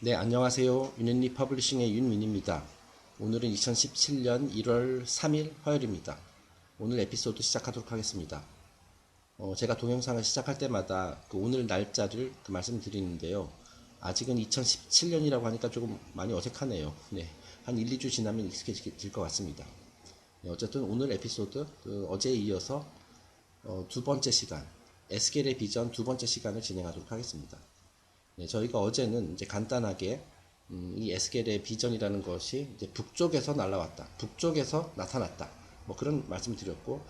네, 안녕하세요. 윤현리 퍼블리싱의 윤민입니다. 오늘은 2017년 1월 3일 화요일입니다. 오늘 에피소드 시작하도록 하겠습니다. 제가 동영상을 시작할 때마다 오늘 날짜를 말씀드리는데요. 아직은 2017년이라고 하니까 조금 많이 어색하네요. 네, 한 1, 2주 지나면 익숙해질 것 같습니다. 네, 어쨌든 오늘 에피소드 어제에 이어서 두 번째 시간, 에스겔의 비전 두 번째 시간을 진행하도록 하겠습니다. 네, 저희가 어제는 이제 간단하게 이 에스겔의 비전이라는 것이 이제 북쪽에서 날아왔다, 북쪽에서 나타났다, 뭐 그런 말씀을 드렸고,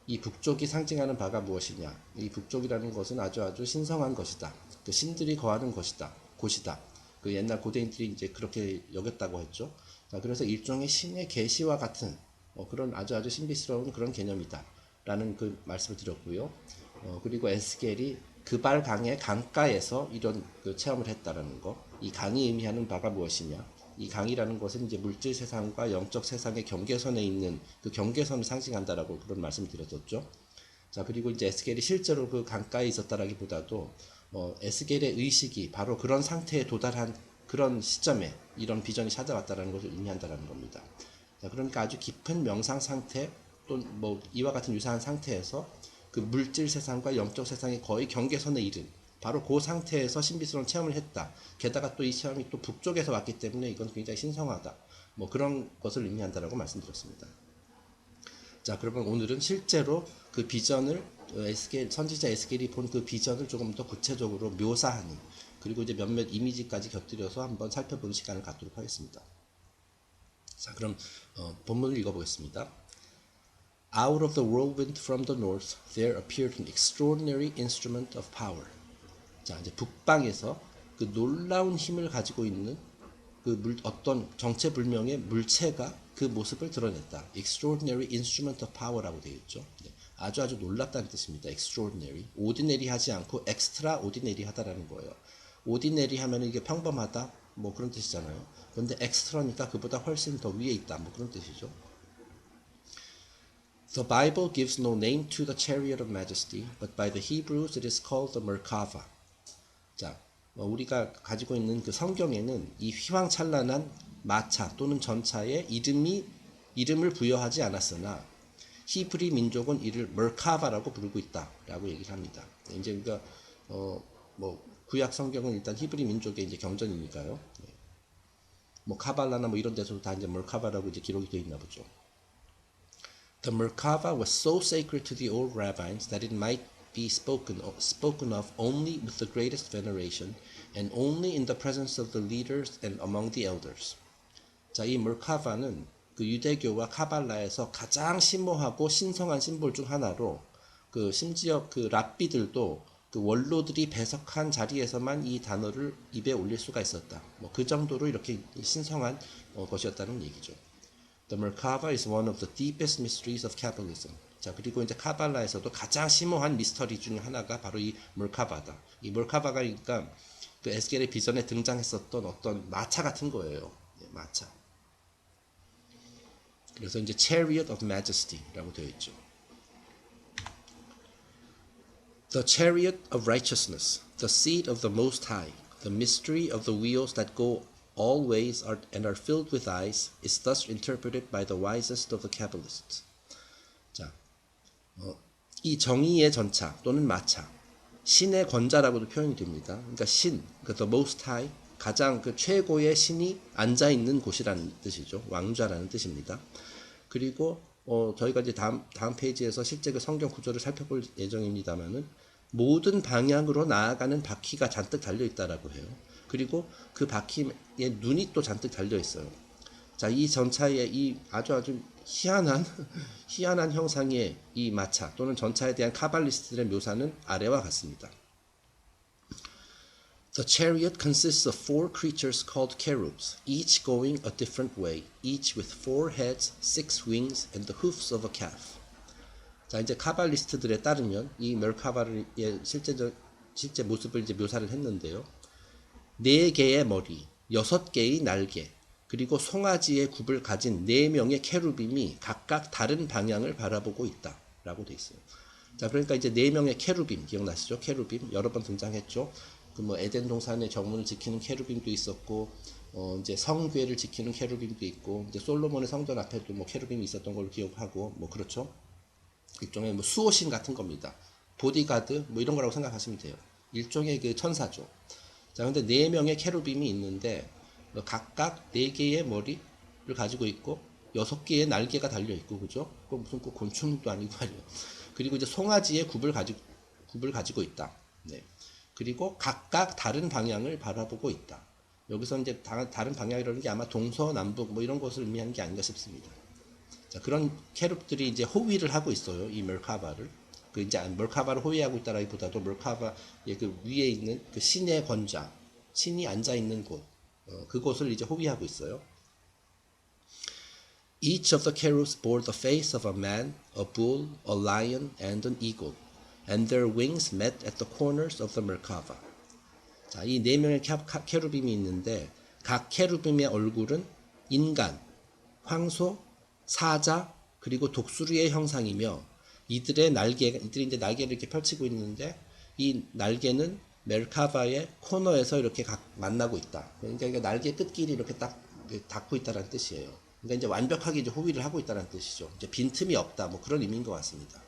이 북쪽이 상징하는 바가 무엇이냐? 이 북쪽이라는 것은 아주 신성한 것이다. 그 신들이 거하는 것이다, 곳이다. 그 옛날 고대인들이 이제 그렇게 여겼다고 했죠. 자, 그래서 일종의 신의 계시와 같은 그런 아주 신비스러운 그런 개념이다. 라는 그 말씀을 드렸고요. 그리고 에스겔이 그발 강의 강가에서 이런 그 체험을 했다라는 거. 이 강이 의미하는 바가 무엇이냐? 이 강이라는 것은 이제 물질 세상과 영적 세상의 경계선에 있는 그 경계선을 상징한다라고 그런 말씀을 드렸었죠. 자, 그리고 이제 에스겔이 실제로 그 강가에 있었다라기보다도 에스겔의 의식이 바로 그런 상태에 도달한 그런 시점에 이런 비전이 찾아왔다라는 것을 의미한다라는 겁니다. 자, 그러니까 아주 깊은 명상 상태 또 뭐 이와 같은 유사한 상태에서 그 물질 세상과 영적 세상의 거의 경계선에 이른 바로 그 상태에서 신비스러운 체험을 했다. 게다가 또 이 체험이 또 북쪽에서 왔기 때문에 이건 굉장히 신성하다. 뭐 그런 것을 의미한다라고 말씀드렸습니다. 자, 그러면 오늘은 실제로 그 비전을 선지자 에스겔이 본 그 비전을 조금 더 구체적으로 묘사하는, 그리고 이제 몇몇 이미지까지 곁들여서 한번 살펴보는 시간을 갖도록 하겠습니다. 자, 그럼 본문을 읽어보겠습니다. Out of the whirlwind from the north there appeared an extraordinary instrument of power. 자, 이제 북방에서 그 놀라운 힘을 가지고 있는 어떤 정체불명의 물체가 그 모습을 드러냈다. Extraordinary instrument of power라고 되어 있죠. 네, 아주 놀랍다는 뜻입니다. Extraordinary. ordinary 하지 않고 extraordinary 하다라는 거예요. ordinary 하면 이게 평범하다 뭐 그런 뜻이잖아요. 그런데 extra니까 그보다 훨씬 더 위에 있다 뭐 그런 뜻이죠. The Bible gives no name to the chariot of majesty, but by the Hebrews it is called the Merkava. 자, 우리가 가지고 있는 그 성경에는 이 휘황찬란한 마차 또는 전차에 이름을 부여하지 않았으나 히브리 민족은 이를 머카바라고 부르고 있다라고 얘기를 합니다. 이제 우리가 뭐 구약 성경은 일단 히브리 민족의 이제 경전이니까요. 뭐 카발라나 뭐 이런 데서도 다 이제 머카바라고 이제 기록이 되어 있나 보죠. The Merkava was so sacred to the old rabbis that it might be spoken of only with the greatest veneration and only in the presence of the leaders and among the elders. 자, 이 물카바는 그 유대교와 카발라에서 가장 심오하고 신성한 심볼 중 하나로 그 심지어 그 랍비들도 그 원로들이 배석한 자리에서만 이 단어를 입에 올릴 수가 있었다. 뭐 그 정도로 이렇게 신성한 것이었다는 얘기죠. The Merkava is one of the deepest mysteries of Kabbalism. 자, 그리고 이제 카발라에서도 가장 심오한 미스터리 중 하나가 바로 이 물카바다. 이 물카바가 그러니까 그 에스겔의 비전에 등장했었던 어떤 마차 같은 거예요. 네, 마차. 그래서 이제 Chariot of Majesty라고 되어 있죠. The chariot of righteousness, the seat of the Most High, the mystery of the wheels that go all ways and are filled with eyes, is thus interpreted by the wisest of the Kabbalists. 자, 이 정의의 전차 또는 마차, 신의 권자라고도 표현이 됩니다. 그러니까 신, 그러니까 the Most High, 가장 그 최고의 신이 앉아 있는 곳이라는 뜻이죠. 왕좌라는 뜻입니다. 그리고 저희가 이제 다음 페이지에서 실제 그 성경 구조를 살펴볼 예정입니다만은 모든 방향으로 나아가는 바퀴가 잔뜩 달려 있다라고 해요. 그리고 그 바퀴에 눈이 또 잔뜩 달려 있어요. 자, 이 전차의 이 아주 희한한 형상의 이 마차 또는 전차에 대한 카발리스트들의 묘사는 아래와 같습니다. The chariot consists of four creatures called cherubs, each going a different way, each with four heads, six wings, and the hoofs of a calf. 자, 이제 카발리스트들에 따르면 이 멜카바의 실제 모습을 이제 묘사를 했는데요. 4개의 머리, 6개의 날개, 그리고 송아지의 굽을 가진 4명의 케루빔이 각각 다른 방향을 바라보고 있다라고 돼 있어요. 자, 그러니까 이제 4명의 케루빔 기억나시죠? 케루빔 여러 번 등장했죠. 그 뭐 에덴 동산의 정문을 지키는 케루빔도 있었고, 이제 성궤를 지키는 케루빔도 있고, 이제 솔로몬의 성전 앞에도 뭐 케루빔이 있었던 걸로 기억하고, 뭐 그렇죠. 일종의 뭐 수호신 같은 겁니다. 보디가드 뭐 이런 거라고 생각하시면 돼요. 일종의 그 천사죠. 자, 근데 네 명의 케루빔이 있는데 각각 네 개의 머리를 가지고 있고 6개의 날개가 달려 있고, 그죠? 그 무슨 꼭 곤충도 아니고 말이에요. 그리고 이제 송아지의 굽을 가지고 있다. 네. 그리고 각각 다른 방향을 바라보고 있다. 여기서 이제 다른 방향이라는 게 아마 동서남북 뭐 이런 것을 의미하는 게 아닌가 싶습니다. 자, 그런 캐룹들이 이제 호위를 하고 있어요. 이 멀카바를. 그 이제 멀카바를 호위하고 있다라기보다도 멀카바의 그 위에 있는 그 신의 권좌, 신이 앉아 있는 곳, 그곳을 이제 호위하고 있어요. Each of the cherubs bore the face of a man, a bull, a lion, and an eagle, and their wings met at the corners of the Merkava. 자, 이 네 명의 케루빔이 있는데 각 케루빔의 얼굴은 인간, 황소, 사자, 그리고 독수리의 형상이며 이들이 이제 날개를 이렇게 펼치고 있는데 이 날개는 멜카바의 코너에서 이렇게 만나고 있다. 그러니까 날개 끝끼리 이렇게 딱 닿고 있다는 뜻이에요. 그러니까 이제 완벽하게 이제 호위를 하고 있다는 뜻이죠. 이제 빈틈이 없다. 뭐 그런 의미인 것 같습니다.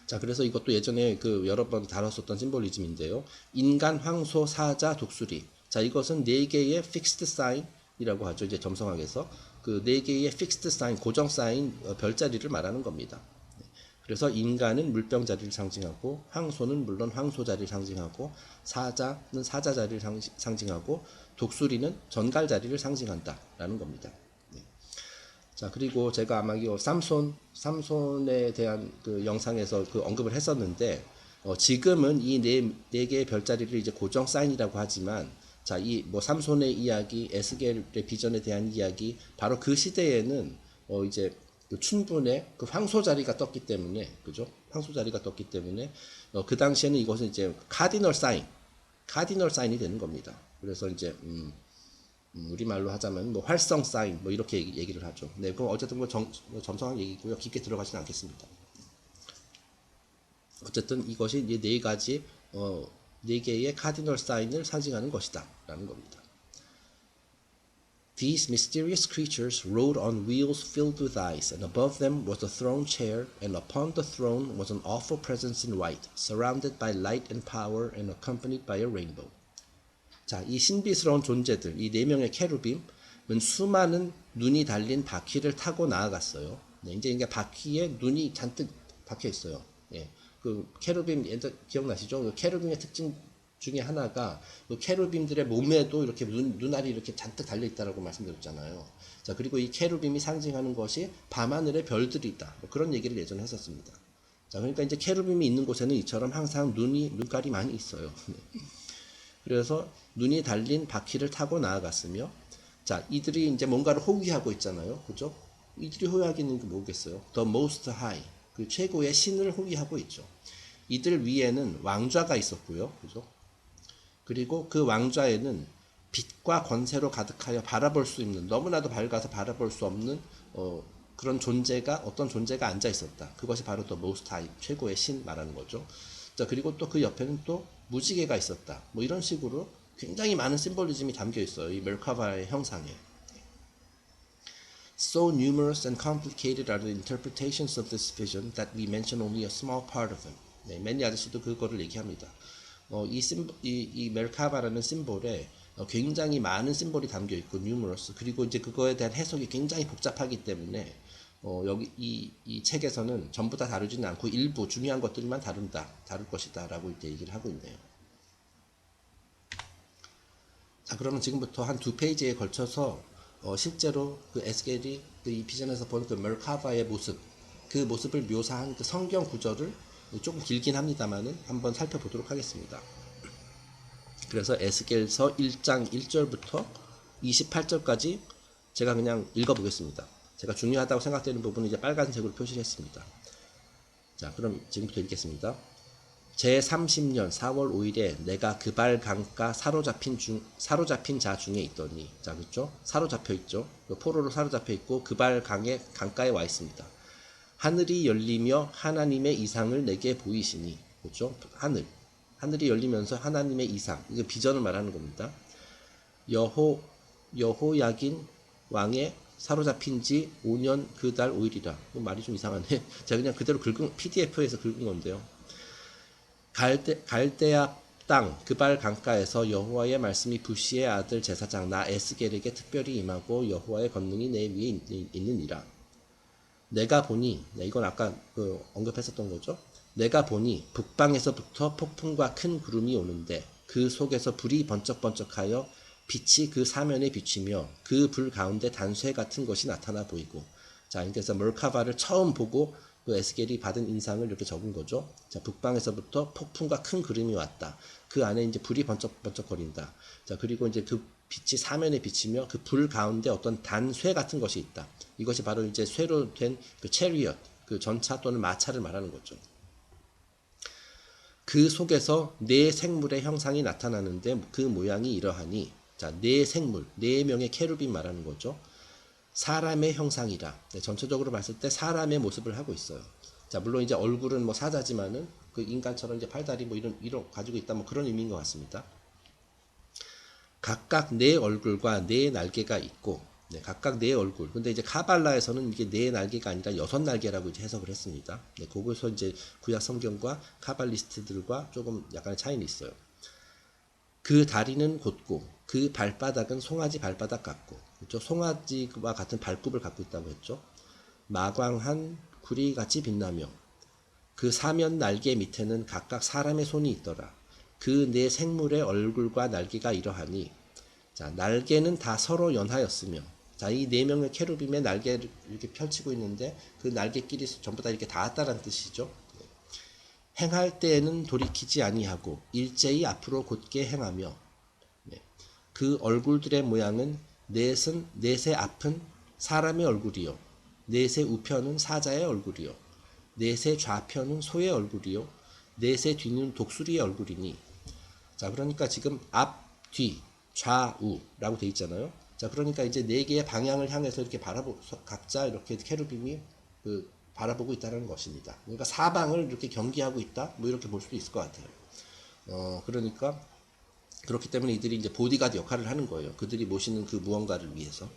자, 그래서 이것도 예전에 그 여러 번 다뤘었던 심볼리즘인데요. 인간, 황소, 사자, 독수리. 자, 이것은 네 개의 픽스드 사인이라고 하죠. 이제 점성학에서 그 네 개의 픽스드 사인, 고정 사인 별자리를 말하는 겁니다. 그래서 인간은 물병 자리를 상징하고, 황소는 물론 황소 자리를 상징하고, 사자는 사자 자리를 상징하고, 독수리는 전갈 자리를 상징한다라는 겁니다. 자, 그리고 제가 아마 이 삼손에 대한 그 영상에서 그 언급을 했었는데, 지금은 이 네 개의 별자리를 이제 고정 사인이라고 하지만, 자, 이 뭐 삼손의 이야기, 에스겔의 비전에 대한 이야기, 바로 그 시대에는 이제 그 춘분의 그 황소 자리가 떴기 때문에, 그죠? 황소 자리가 떴기 때문에 그 당시에는 이것은 이제 카디널 사인이 되는 겁니다. 그래서 이제 우리말로 하자면 뭐 활성 사인 뭐 이렇게 얘기를 하죠. 네, 그럼 어쨌든 뭐 점성한 얘기고요. 깊게 들어가지는 않겠습니다. 어쨌든 이것이 이제 네 가지 네 개의 카디널 사인을 상징하는 것이다라는 겁니다. These mysterious creatures rode on wheels filled with ice, and above them was a throne chair, and upon the throne was an awful presence in white, surrounded by light and power, and accompanied by a rainbow. 자, 이 신비스러운 존재들, 이 네 명의 케루빔은 수많은 눈이 달린 바퀴를 타고 나아갔어요. 네, 이제 바퀴에 눈이 잔뜩 박혀 있어요. 예, 그 케루빔 기억나시죠? 그 케루빔의 특징 중에 하나가 그 케루빔들의 몸에도 이렇게 눈알이 이렇게 잔뜩 달려 있다라고 말씀드렸잖아요. 자, 그리고 이 케루빔이 상징하는 것이 밤하늘의 별들이다. 뭐 그런 얘기를 예전에 했었습니다. 자, 그러니까 이제 케루빔이 있는 곳에는 이처럼 항상 눈깔이 많이 있어요. 그래서 눈이 달린 바퀴를 타고 나아갔으며, 자, 이들이 이제 뭔가를 호위하고 있잖아요. 그죠? 이들이 호위하기는 뭐겠어요? The Most High, 그 최고의 신을 호위하고 있죠. 이들 위에는 왕좌가 있었고요. 그죠? 그리고 그 왕좌에는 빛과 권세로 가득하여 바라볼 수 있는, 너무나도 밝아서 바라볼 수 없는 그런 어떤 존재가 앉아 있었다. 그것이 바로 The Most High, 최고의 신 말하는 거죠. 자, 그리고 또 그 옆에는 또 무지개가 있었다. 뭐 이런 식으로 굉장히 많은 심볼리즘이 담겨 있어요. 이 멜카바의 형상에. So numerous and complicated are the interpretations of this vision that we mention only a small part of them. 네, 매니 아저씨도 그거를 얘기합니다. 이 멜카바라는 심볼에 굉장히 많은 심볼이 담겨 있고 numerous, 그리고 이제 그거에 대한 해석이 굉장히 복잡하기 때문에 여기 이 책에서는 전부 다 다루지는 않고 일부 중요한 것들만 다룰 것이다라고 이제 얘기를 하고 있네요. 자, 그러면 지금부터 한 2페이지에 걸쳐서 실제로 그 에스겔이 이 비전에서 본 그 멜카바의 모습, 그 모습을 묘사한 그 성경 구절을 조금 길긴 합니다만은 한번 살펴보도록 하겠습니다. 그래서 에스겔서 1장 1절부터 28절까지 제가 그냥 읽어보겠습니다. 제가 중요하다고 생각되는 부분은 이제 빨간색으로 표시를 했습니다. 자, 그럼 지금부터 읽겠습니다. 제30년 4월 5일에 내가 그발 강가 사로잡힌 자 중에 있더니, 자, 그렇죠? 사로잡혀 있죠. 포로로 사로잡혀 있고 그발 강가에 와 있습니다. 하늘이 열리며 하나님의 이상을 내게 보이시니, 그렇죠? 하늘. 하늘이 열리면서 하나님의 이상, 이거 비전을 말하는 겁니다. 여호야긴 왕의 사로잡힌 지 5년 그 달 5일이라. 말이 좀 이상하네. 제가 그냥 그대로 PDF에서 긁은 건데요. 갈대아 땅 그발 강가에서 여호와의 말씀이 부시의 아들 제사장 나 에스겔에게 특별히 임하고 여호와의 권능이 내 위에 있느니라. 내가 보니, 이건 아까 언급했었던 거죠. 내가 보니 북방에서부터 폭풍과 큰 구름이 오는데 그 속에서 불이 번쩍번쩍하여 빛이 그 사면에 비치며 그 불 가운데 단쇠 같은 것이 나타나 보이고. 자, 그래서 멀카바를 처음 보고 그 에스겔이 받은 인상을 이렇게 적은 거죠. 자, 북방에서부터 폭풍과 큰 구름이 왔다. 그 안에 이제 불이 번쩍번쩍거린다. 자, 그리고 이제 그 빛이 사면에 비치며 그 불 가운데 어떤 단쇠 같은 것이 있다. 이것이 바로 이제 쇠로 된 그 체리엇, 그 전차 또는 마차를 말하는 거죠. 그 속에서 네 생물의 형상이 나타나는데 그 모양이 이러하니, 자, 네 생물, 네 명의 케루빈 말하는 거죠. 사람의 형상이라. 네, 전체적으로 봤을 때 사람의 모습을 하고 있어요. 자, 물론 이제 얼굴은 뭐 사자지만은 그 인간처럼 이제 팔다리 뭐 이런 가지고 있다 뭐 그런 의미인 것 같습니다. 각각 네 얼굴과 네 날개가 있고, 네, 각각 네 얼굴. 근데 이제 카발라에서는 이게 네 날개가 아니라 6날개라고 이제 해석을 했습니다. 네, 거기서 이제 구약 성경과 카발리스트들과 조금 약간의 차이는 있어요. 그 다리는 곧고 그 발바닥은 송아지 발바닥 같고, 그렇죠? 송아지와 같은 발굽을 갖고 있다고 했죠. 마광한 구리같이 빛나며 그 사면 날개 밑에는 각각 사람의 손이 있더라. 그 네 생물의 얼굴과 날개가 이러하니, 자, 날개는 다 서로 연하였으며, 자, 이 네 명의 케루빔의 날개를 이렇게 펼치고 있는데 그 날개끼리 전부 다 이렇게 닿았다는 뜻이죠. 행할 때에는 돌이키지 아니하고 일제히 앞으로 곧게 행하며, 그 얼굴들의 모양은 넷의 앞은 사람의 얼굴이요, 넷의 우편은 사자의 얼굴이요, 넷의 좌편은 소의 얼굴이요, 넷의 뒤는 독수리의 얼굴이니. 자, 그러니까 지금 앞, 뒤, 좌우라고 돼 있잖아요. 자, 그러니까 이제 네 개의 방향을 향해서 이렇게 각자 이렇게 케루빔이 바라보고 있다는 것입니다. 그러니까 사방을 이렇게 경계하고 있다, 뭐 이렇게 볼 수도 있을 것 같아요. 그러니까 그렇기 때문에 이들이 이제 보디가드 역할을 하는 거예요. 그들이 모시는 그 무언가를 위해서.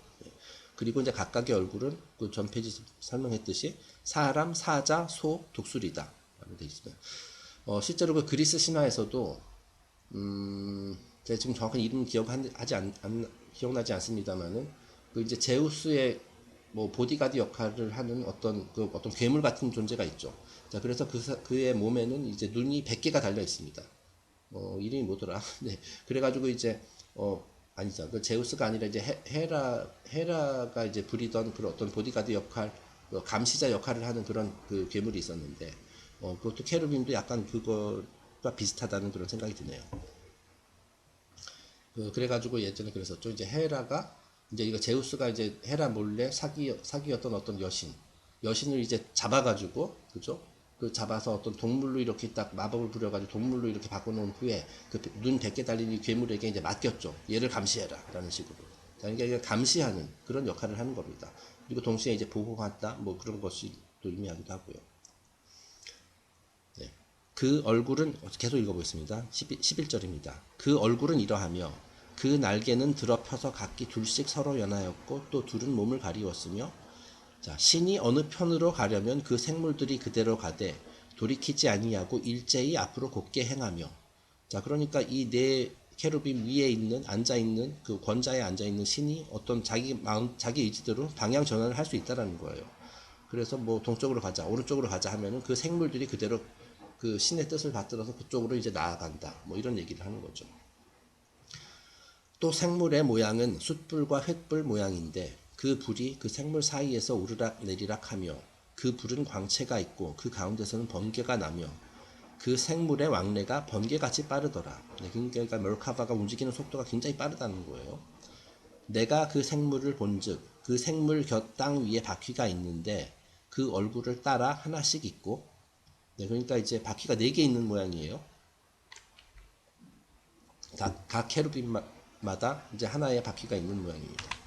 그리고 이제 각각의 얼굴은 그 전 페이지 설명했듯이 사람, 사자, 소, 독수리다 라고 되어 있습니다. 실제로 그 그리스 신화에서도 제가 지금 정확한 이름 기억나지 않습니다만은 그 이제 제우스의 뭐 보디가드 역할을 하는 어떤 괴물 같은 존재가 있죠. 자, 그래서 그의 몸에는 이제 눈이 100개가 달려 있습니다. 이름이 뭐더라? 네. 그래가지고 이제, 아니죠. 그 제우스가 아니라 이제 헤라가 이제 부리던 그런 어떤 보디가드 역할, 감시자 역할을 하는 그런 그 괴물이 있었는데, 그것도 케루빔도 약간 그거가 비슷하다는 그런 생각이 드네요. 그래가지고 예전에 그랬었죠. 이제 헤라가, 이제 이거 제우스가 이제 헤라 몰래 사귀었던 어떤 여신을 이제 잡아가지고, 그죠? 그 잡아서 어떤 동물로 이렇게 딱 마법을 부려가지고 동물로 이렇게 바꿔놓은 후에 그 눈 100개 달린 이 괴물에게 이제 맡겼죠. 얘를 감시해라. 라는 식으로. 자, 그러니까 감시하는 그런 역할을 하는 겁니다. 그리고 동시에 이제 보호한다. 뭐 그런 것이 또 의미하기도 하고요. 네. 그 얼굴은, 계속 읽어보겠습니다. 11절입니다. 그 얼굴은 이러하며 그 날개는 드러펴서 각기 둘씩 서로 연하였고 또 둘은 몸을 가리웠으며, 자, 신이 어느 편으로 가려면 그 생물들이 그대로 가되 돌이키지 아니하고 일제히 앞으로 곧게 행하며. 자, 그러니까 이 네 케루빔 위에 앉아있는 그 권자에 앉아있는 신이 어떤 자기 의지대로 방향 전환을 할 수 있다라는 거예요. 그래서 뭐 동쪽으로 가자, 오른쪽으로 가자 하면은 그 생물들이 그대로 그 신의 뜻을 받들어서 그쪽으로 이제 나아간다. 뭐 이런 얘기를 하는 거죠. 또 생물의 모양은 숯불과 횃불 모양인데 그 불이 그 생물 사이에서 오르락 내리락 하며 그 불은 광채가 있고 그 가운데서는 번개가 나며 그 생물의 왕래가 번개같이 빠르더라. 네, 그러니까 멀카바가 움직이는 속도가 굉장히 빠르다는 거예요. 내가 그 생물을 본즉 그 생물 곁 땅 위에 바퀴가 있는데 그 얼굴을 따라 하나씩 있고, 네, 그러니까 이제 바퀴가 4개 있는 모양이에요. 각 케루빔마다 이제 하나의 바퀴가 있는 모양입니다.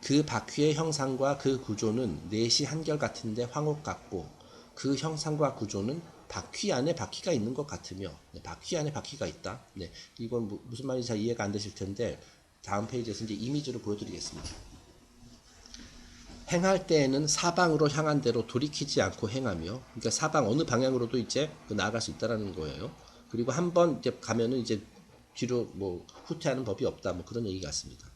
그 바퀴의 형상과 그 구조는 넷이 한결 같은데 황옥 같고 그 형상과 구조는 바퀴 안에 바퀴가 있는 것 같으며, 네, 바퀴 안에 바퀴가 있다. 네, 이건 무슨 말인지 잘 이해가 안 되실 텐데 다음 페이지에서 이제 이미지로 보여드리겠습니다. 행할 때에는 사방으로 향한 대로 돌이키지 않고 행하며, 그러니까 사방 어느 방향으로도 이제 나아갈 수 있다라는 거예요. 그리고 한번 이제 가면은 이제 뒤로 뭐 후퇴하는 법이 없다, 뭐 그런 얘기 같습니다.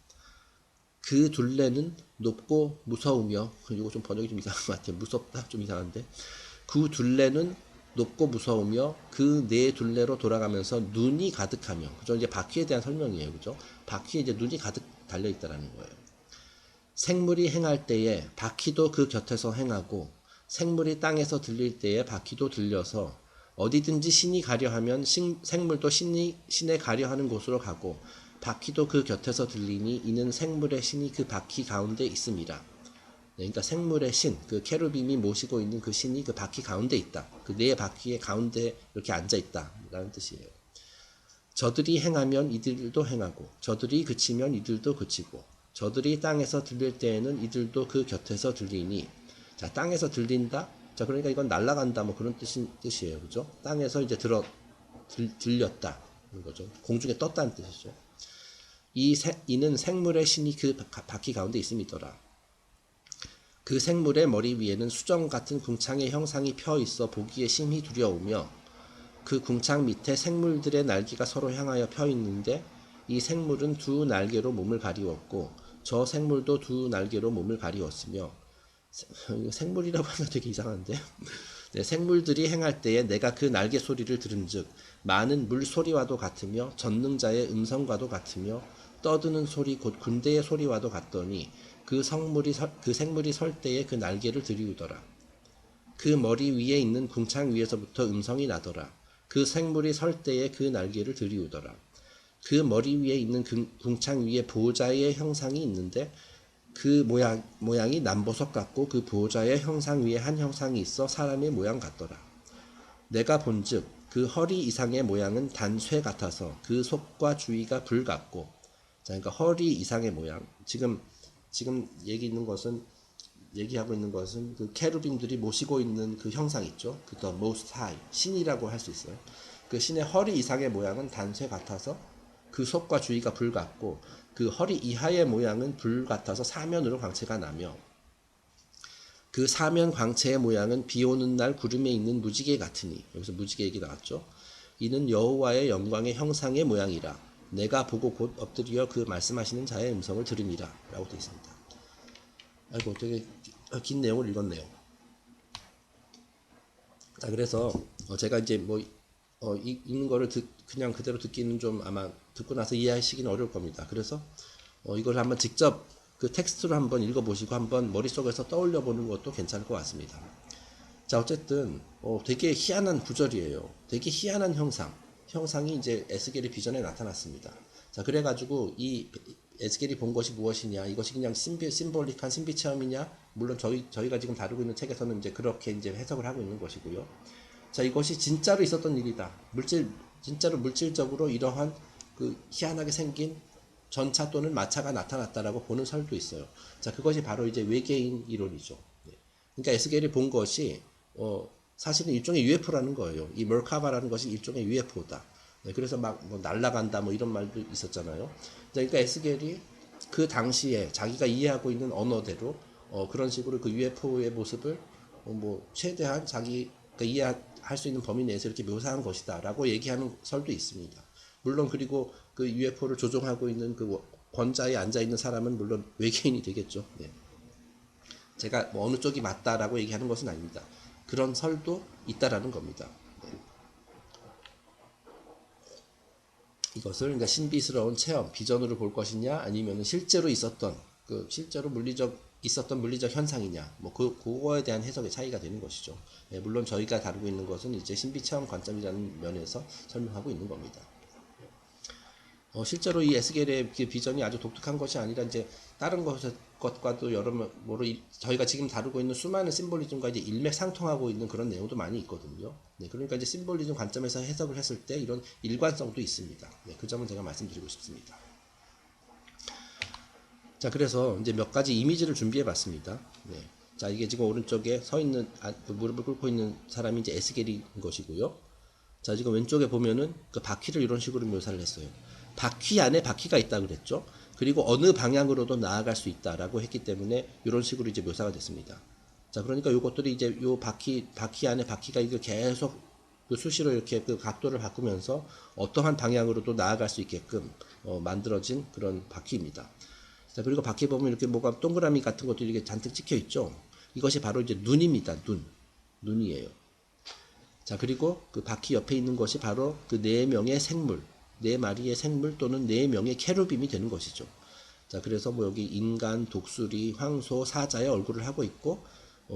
그 둘레는 높고 무서우며, 이거 좀 번역이 좀 이상한 것 같아요. 무섭다 좀 이상한데, 그 둘레는 높고 무서우며 그 네 둘레로 돌아가면서 눈이 가득하며, 그죠? 이제 바퀴에 대한 설명이에요, 그죠? 바퀴에 이제 눈이 가득 달려 있다라는 거예요. 생물이 행할 때에 바퀴도 그 곁에서 행하고, 생물이 땅에서 들릴 때에 바퀴도 들려서 어디든지 신이 가려하면 생물도 신에 가려하는 곳으로 가고, 바퀴도 그 곁에서 들리니 이는 생물의 신이 그 바퀴 가운데 있음이라. 네, 그러니까 생물의 신, 그 케루빔이 모시고 있는 그 신이 그 바퀴 가운데 있다. 그 네 바퀴의 가운데 이렇게 앉아 있다 라는 뜻이에요. 저들이 행하면 이들도 행하고, 저들이 그치면 이들도 그치고, 저들이 땅에서 들릴 때에는 이들도 그 곁에서 들리니. 자, 땅에서 들린다. 자, 그러니까 이건 날아간다 뭐 그런 뜻이에요, 그죠? 땅에서 이제 들렸다 그런 거죠. 공중에 떴다는 뜻이죠. 이는 생물의 신이 그 바퀴 가운데 있음이더라. 그 생물의 머리 위에는 수정 같은 궁창의 형상이 펴 있어 보기에 심히 두려우며, 그 궁창 밑에 생물들의 날개가 서로 향하여 펴 있는데, 이 생물은 두 날개로 몸을 가리웠고 저 생물도 두 날개로 몸을 가리웠으며. 생물이라고 하면 되게 이상한데. 네, 생물들이 행할 때에 내가 그 날개 소리를 들은즉 많은 물 소리와도 같으며 전능자의 음성과도 같으며 떠드는 소리 곧 군대의 소리와도 같더니 그 생물이 설 때에 그 날개를 들이우더라. 그 머리 위에 있는 궁창 위에서부터 음성이 나더라. 그 생물이 설 때에 그 날개를 들이우더라. 그 머리 위에 있는 궁창 위에 보호자의 형상이 있는데, 그 모양이 남보석 같고 그 보호자의 형상 위에 한 형상이 있어 사람의 모양 같더라. 내가 본즉 그 허리 이상의 모양은 단쇠 같아서 그 속과 주위가 불 같고. 자, 그러니까 허리 이상의 모양. 지금 얘기하고 있는 것은 그 케루빔들이 모시고 있는 그 형상 있죠. 그 The Most High, 신이라고 할 수 있어요. 그 신의 허리 이상의 모양은 단쇠 같아서 그 속과 주위가 불 같고, 그 허리 이하의 모양은 불 같아서 사면으로 광채가 나며, 그 사면 광채의 모양은 비 오는 날 구름에 있는 무지개 같으니. 여기서 무지개 얘기 나왔죠. 이는 여호와의 영광의 형상의 모양이라. 내가 보고 곧 엎드려 그 말씀하시는 자의 음성을 들으니라 라고 되어 있습니다. 아이고, 되게 긴 내용을 읽었네요. 자, 그래서 제가 이제 뭐 읽는 거를 그냥 그대로 듣기는 좀 아마 듣고 나서 이해하시기는 어려울 겁니다. 그래서 이걸 한번 직접 그 텍스트로 한번 읽어보시고 한번 머릿속에서 떠올려 보는 것도 괜찮을 것 같습니다. 자, 어쨌든 되게 희한한 구절이에요. 되게 희한한 형상이 이제 에스겔의 비전에 나타났습니다. 자, 그래가지고 이 에스겔이 본 것이 무엇이냐, 이것이 그냥 심볼릭한 신비 체험이냐, 물론 저희가 지금 다루고 있는 책에서는 이제 그렇게 이제 해석을 하고 있는 것이고요. 자, 이것이 진짜로 있었던 일이다. 진짜로 물질적으로 이러한 그 희한하게 생긴 전차 또는 마차가 나타났다라고 보는 설도 있어요. 자, 그것이 바로 이제 외계인 이론이죠. 그러니까 에스겔이 본 것이 사실은 일종의 UFO라는 거예요. 이 멀카바라는 것이 일종의 UFO다. 그래서 막 뭐 날아간다 뭐 이런 말도 있었잖아요. 그러니까 에스겔이 그 당시에 자기가 이해하고 있는 언어대로 그런 식으로 그 UFO의 모습을 뭐 최대한 자기가 이해할 수 있는 범위 내에서 이렇게 묘사한 것이다라고 얘기하는 설도 있습니다. 물론 그리고 그 UFO를 조종하고 있는 그 권자에 앉아 있는 사람은 물론 외계인이 되겠죠. 네. 제가 뭐 어느 쪽이 맞다라고 얘기하는 것은 아닙니다. 그런 설도 있다라는 겁니다. 네. 이것을 그러니까 신비스러운 체험, 비전으로 볼 것이냐, 아니면 실제로 있었던 실제로 있었던 물리적 현상이냐, 뭐 그거에 대한 해석의 차이가 되는 것이죠. 네, 물론 저희가 다루고 있는 것은 이제 신비 체험 관점이라는 면에서 설명하고 있는 겁니다. 실제로 이 에스겔의 비전이 아주 독특한 것이 아니라 이제 다른 것과도 여러모로 저희가 지금 다루고 있는 수많은 심볼리즘과 이제 일맥상통하고 있는 그런 내용도 많이 있거든요. 네, 그러니까 이제 심볼리즘 관점에서 해석을 했을 때 이런 일관성도 있습니다. 네, 그 점은 제가 말씀드리고 싶습니다. 자, 그래서 이제 몇 가지 이미지를 준비해 봤습니다. 네. 자, 이게 지금 오른쪽에 서 있는, 무릎을 꿇고 있는 사람이 이제 에스겔인 것이고요. 자, 지금 왼쪽에 보면은 그 바퀴를 이런 식으로 묘사를 했어요. 바퀴 안에 바퀴가 있다 그랬죠. 그리고 어느 방향으로도 나아갈 수 있다라고 했기 때문에 이런 식으로 이제 묘사가 됐습니다. 자, 그러니까 요것들이 이제 요 바퀴 안에 바퀴가 이거 계속 그 수시로 이렇게 그 각도를 바꾸면서 어떠한 방향으로도 나아갈 수 있게끔 만들어진 그런 바퀴입니다. 자, 그리고 바퀴 보면 이렇게 뭐가 동그라미 같은 것들이 이렇게 잔뜩 찍혀 있죠. 이것이 바로 이제 눈입니다. 눈이에요. 자, 그리고 그 바퀴 옆에 있는 것이 바로 그 네 명의 생물, 네 마리의 생물 또는 네 명의 케루빔이 되는 것이죠. 자, 그래서 뭐 여기 인간, 독수리, 황소, 사자의 얼굴을 하고 있고,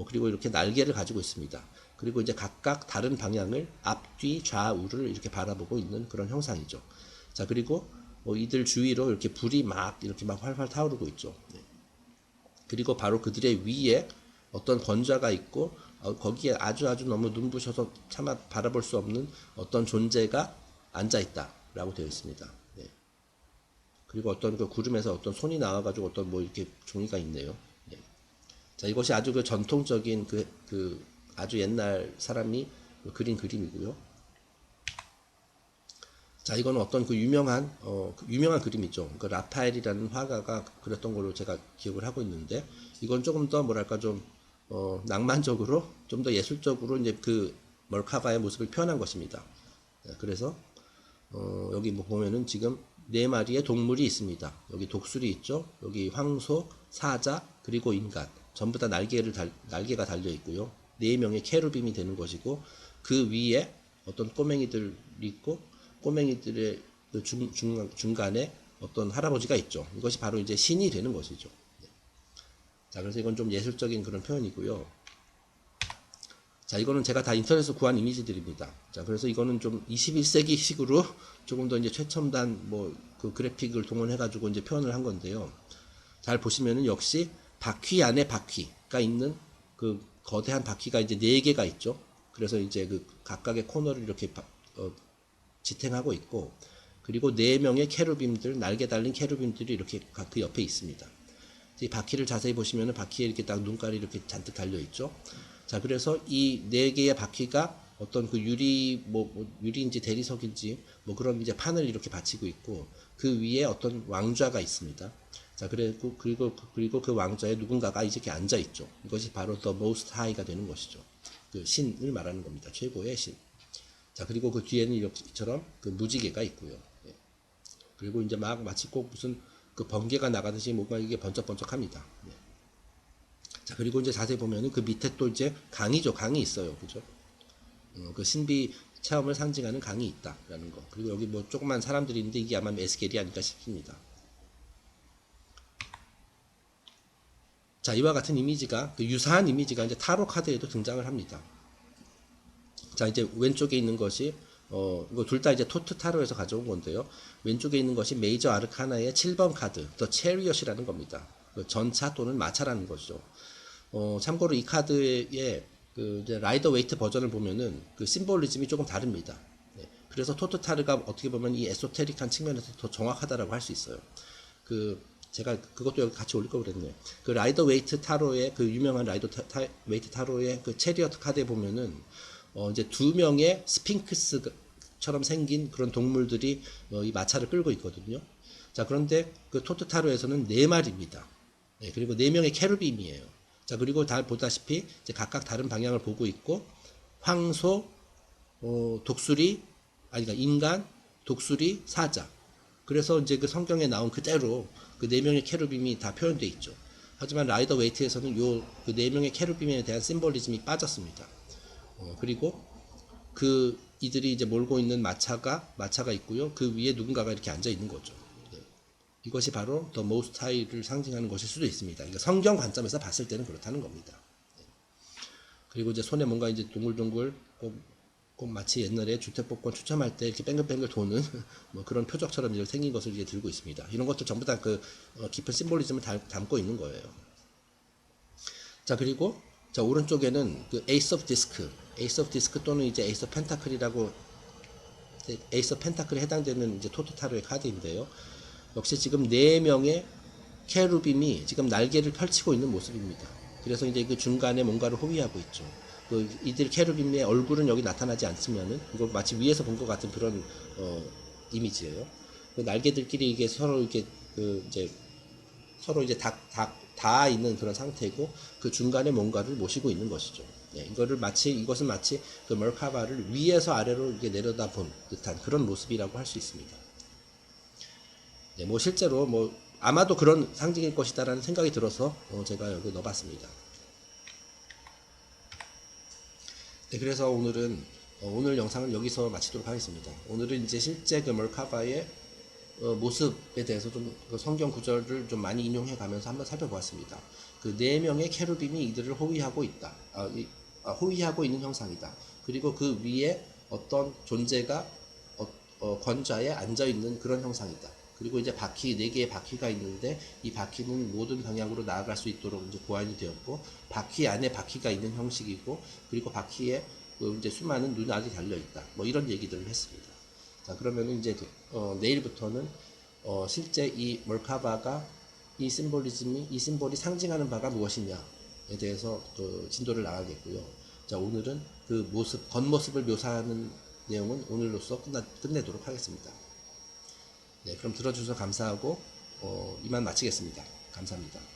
그리고 이렇게 날개를 가지고 있습니다. 그리고 이제 각각 다른 방향을 앞뒤, 좌우를 이렇게 바라보고 있는 그런 형상이죠. 자, 그리고 이들 주위로 이렇게 불이 이렇게 막 활활 타오르고 있죠. 네. 그리고 바로 그들의 위에 어떤 권좌가 있고 거기에 아주 너무 눈부셔서 차마 바라볼 수 없는 어떤 존재가 앉아 있다라고 되어 있습니다. 네. 그리고 어떤 그 구름에서 어떤 손이 나와가지고 어떤 뭐 이렇게 종이가 있네요. 네. 자, 이것이 아주 그 전통적인 그 아주 옛날 사람이 그린 그림이고요. 자, 이거는 어떤 그 유명한 그림이죠. 그 라파엘이라는 화가가 그렸던 걸로 제가 기억을 하고 있는데, 이건 조금 더 뭐랄까 좀 낭만적으로, 좀 더 예술적으로 이제 그 멀카바의 모습을 표현한 것입니다. 그래서 여기 뭐 보면은 지금 네 마리의 동물이 있습니다. 여기 독수리 있죠. 여기 황소, 사자, 그리고 인간. 전부 다 날개가 달려 있고요. 네 명의 케루빔이 되는 것이고, 그 위에 어떤 꼬맹이들이 있고, 꼬맹이들의 그 중간에 어떤 할아버지가 있죠. 이것이 바로 이제 신이 되는 것이죠. 자, 그래서 이건 좀 예술적인 그런 표현이고요. 자, 이거는 제가 다 인터넷에서 구한 이미지들입니다. 자, 그래서 이거는 좀 21세기식으로 조금 더 이제 최첨단 뭐 그 그래픽을 동원해가지고 이제 표현을 한 건데요. 잘 보시면은 역시 바퀴 안에 바퀴가 있는 그 거대한 바퀴가 이제 4개가 있죠. 그래서 이제 그 각각의 코너를 이렇게 지탱하고 있고, 그리고 4명의 케루빔들, 날개 달린 케루빔들이 이렇게 그 옆에 있습니다. 이 바퀴를 자세히 보시면은 바퀴에 이렇게 딱 눈깔이 이렇게 잔뜩 달려 있죠. 자, 그래서 이 4개의 바퀴가 어떤 그 유리인지 대리석인지 뭐 그런 이제 판을 이렇게 받치고 있고, 그 위에 어떤 왕좌가 있습니다. 자, 그리고 그 왕좌에 누군가가 이렇게 앉아 있죠. 이것이 바로 The Most High가 되는 것이죠. 그 신을 말하는 겁니다. 최고의 신. 자, 그리고 그 뒤에는 이처럼 그 무지개가 있고요. 예. 그리고 이제 마치 꼭 무슨 그 번개가 나가듯이 뭔가 이게 번쩍번쩍합니다. 예. 자, 그리고 이제 자세히 보면은 그 밑에 또 이제 강이 있어요. 그죠? 그 신비 체험을 상징하는 강이 있다라는 거. 그리고 여기 뭐 조그만 사람들이 있는데 이게 아마 에스겔이 아닐까 싶습니다. 자, 이와 같은 이미지가, 그 유사한 이미지가 이제 타로 카드에도 등장을 합니다. 자, 이제 왼쪽에 있는 것이 이거 둘 다 이제 토트 타로에서 가져온 건데요. 왼쪽에 있는 것이 메이저 아르카나의 7번 카드, 더 체리엇이라는 겁니다. 그 전차 또는 마차라는 거죠. 참고로 이 카드의 그 이제 라이더 웨이트 버전을 보면은 그 심볼리즘이 조금 다릅니다. 네. 그래서 토트 타르가 어떻게 보면 이 에소테릭한 측면에서 더 정확하다라고 할 수 있어요. 제가 그것도 여기 같이 올릴 걸 그랬네요. 그 라이더 웨이트 타로의 그 유명한 웨이트 타로의 그 체리엇 카드에 보면은 이제 2명의 스핑크스처럼 생긴 그런 동물들이 이 마차를 끌고 있거든요. 자, 그런데 그 토트 타로에서는 4마리입니다. 네, 그리고 4명의 케루빔이에요. 자, 그리고 다 보다시피 이제 각각 다른 방향을 보고 있고, 황소, 그러니까 인간, 독수리, 사자. 그래서 이제 그 성경에 나온 그대로 그 4명의 케루빔이 다 표현되어 있죠. 하지만 라이더 웨이트에서는 그 4명의 케루빔에 대한 심볼리즘이 빠졌습니다. 그리고 이들이 이제 몰고 있는 마차가 있고요. 그 위에 누군가가 이렇게 앉아 있는 거죠. 네. 이것이 바로 더 모스트 하이를 상징하는 것일 수도 있습니다. 그러니까 성경 관점에서 봤을 때는 그렇다는 겁니다. 네. 그리고 이제 손에 뭔가 이제 동글동글 꼭 마치 옛날에 주택복권 추첨할 때 이렇게 뱅글뱅글 도는 뭐 그런 표적처럼 이렇게 생긴 것을 이제 들고 있습니다. 이런 것도 전부 다 그 깊은 심볼리즘을 담고 있는 거예요. 자, 그리고 자, 오른쪽에는 그 에이스 오브 디스크 또는 이제 에이스 오브 펜타클이라고, 에이스 오브 펜타클에 해당되는 이제 토트 타로의 카드인데요. 역시 지금 4명의 케루빔이 지금 날개를 펼치고 있는 모습입니다. 그래서 이제 그 중간에 뭔가를 호위하고 있죠. 그 이들 케루빔의 얼굴은 여기 나타나지 않지만은 이거 마치 위에서 본 것 같은 그런 이미지예요. 그 날개들끼리 이게 서로 이렇게 그 이제 서로 이제 닿아 있는 그런 상태고 그 중간에 뭔가를 모시고 있는 것이죠. 네, 이것은 마치 그 멀카바를 위에서 아래로 이렇게 내려다본 듯한 그런 모습이라고 할 수 있습니다. 네, 뭐 실제로 뭐 아마도 그런 상징일 것이다라는 생각이 들어서 제가 여기 넣어봤습니다. 네, 그래서 오늘 영상을 여기서 마치도록 하겠습니다. 오늘은 이제 실제 그 멀카바의 모습에 대해서 좀그 성경 구절을 좀 많이 인용해 가면서 한번 살펴보았습니다. 그 네 명의 케루빔이 이들을 호위하고 있다. 호위하고 있는 형상이다. 그리고 그 위에 어떤 존재가 권좌에 앉아 있는 그런 형상이다. 그리고 이제 네 개의 바퀴가 있는데 이 바퀴는 모든 방향으로 나아갈 수 있도록 이제 고안이 되었고 바퀴 안에 바퀴가 있는 형식이고 그리고 바퀴에 이제 수많은 눈알이 달려 있다. 뭐 이런 얘기들을 했습니다. 자, 그러면은 이제 내일부터는 실제 이 몰카바가 이 심볼이 상징하는 바가 무엇이냐에 대해서 진도를 나가겠고요. 자, 오늘은 그 겉모습을 묘사하는 내용은 오늘로써 끝내도록 하겠습니다. 네, 그럼 들어주셔서 감사하고 이만 마치겠습니다. 감사합니다.